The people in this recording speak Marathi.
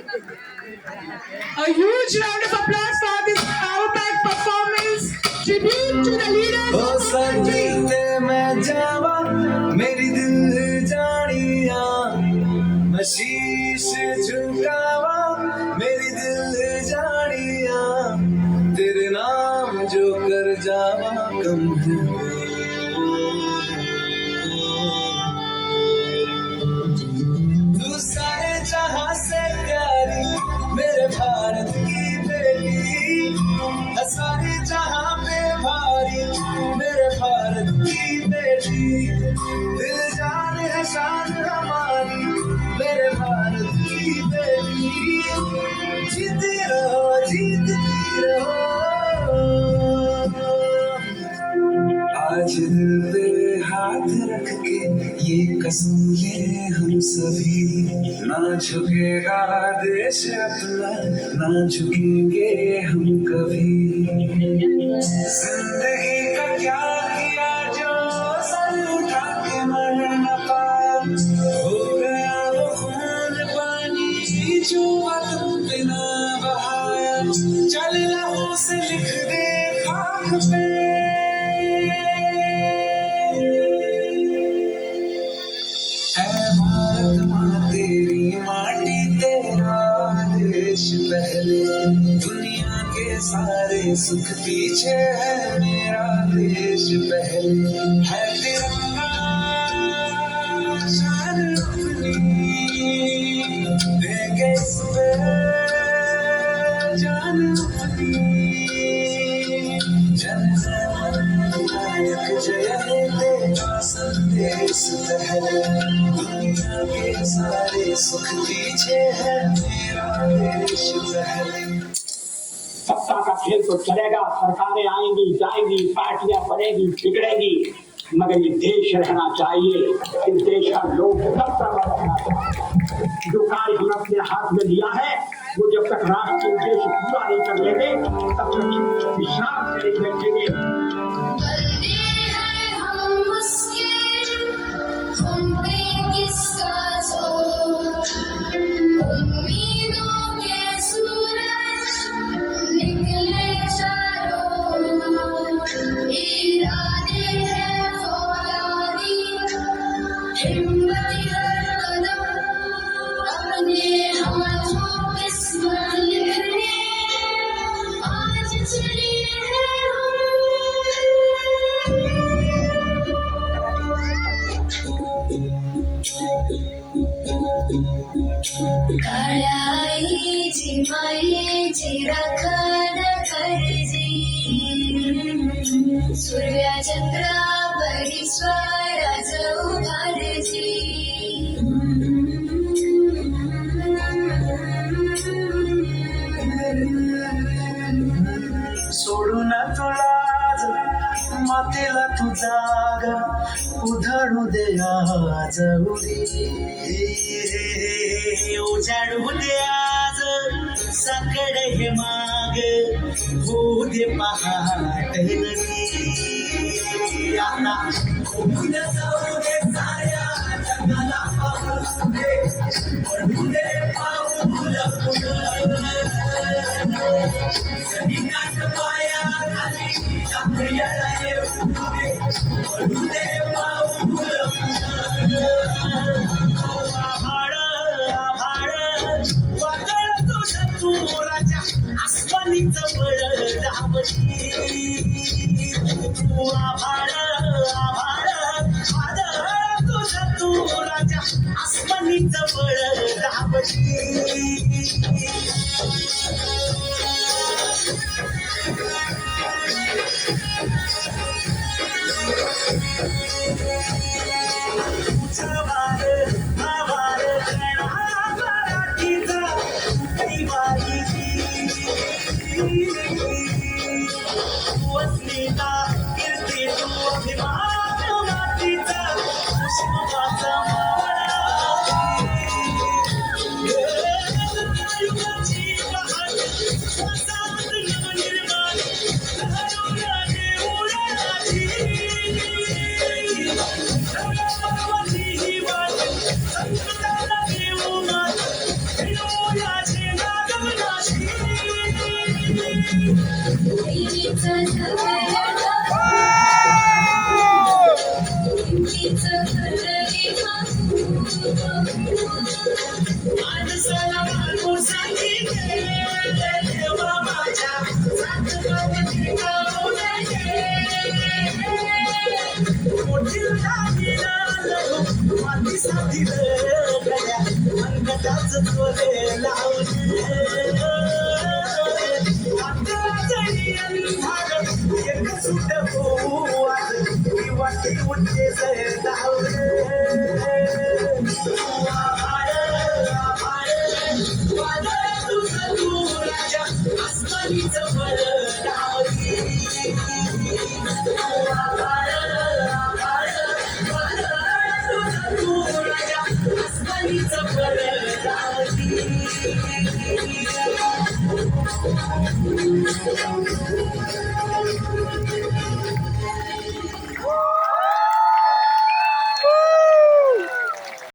A huge round of applause for this power-packed performance. Tribute to the leaders O of our country. संगीते मैं जावा मेरी दिल जानिया मैं शीश झुकावा मेरी दिल जानिया तेरे नाम जो कर जावा कम है तू सारे जहां से प्यारी मेरे भारत की बेटी सारे जहां पे भारी मेरे भारत की बेटी दिल जान है शान हमारी मेरे भारत की बेटी जीती जीतती रहो आज दिल पे हाथ रख के ये कसम ले हम सभी ना झुकेगा देश अपना ना झुकेंगे हम कभी जिंदगी का क्या किया जो सर उठा के मर न पाया हो गया वो खून पानी जो तुम बिना बहाया चल लहू से लिख दे खाक पे भारत माँ तेरी माटी तेरा देश पहले दुनिया के सारे सुख पीछे है मेरा देश पहले है तिरंगा शान अपनी देंगे इस पे जान अपनी जन नायक जय हे तेरा संदेश पहले दुनिया के सारे सुख पीछे है मेरा देश पहले सत्ता का खेल तो चलेगा, सरकारें आएंगी जाएंगी, पार्टियां बढ़ेगी बिगड़ेगी, मगर ये देश रहना चाहिए। इस देश का लोकतंत्र रहना चाहिए। जो कार्य हमने अपने हाथ में लिया है वो जब तक राष्ट्रीय उद्देश्य पूरा नहीं कर लेंगे तब तक विश्राम से नहीं बैठेंगे। काळाईची मायेची राखण करजी सूर्यचंद्रा परिस्वराज उभारजी सोडून तुला मातेला तू जागा उधळू दे आज उडी उजाडू दे आज साकड हे माग होऊ दे पहाट नवी आता खोकून जाऊ दे साऱ्या जगाला पाहू दे पडू दे पाऊल सनिकाट पाया खाली आपल्याला येऊ दे पडू दे पाऊल आसमानीचं बळ दाबली तू आभाळ आदळ तुझं तू राजा आसमानीचं बळ दाबली देवीचं माणसाला माणूसाठी देवा माझ्या सातबाबती गाऊ नये. मोठी दागिना लढू मातीसाठी गड्या अंगठाचं चोरे लावले. अंतराजळी अंधार एक सुट होऊ आज ही वाटी उठते धावले. आसमानीचं बळ लावली. आसमानीचं बळ लावली.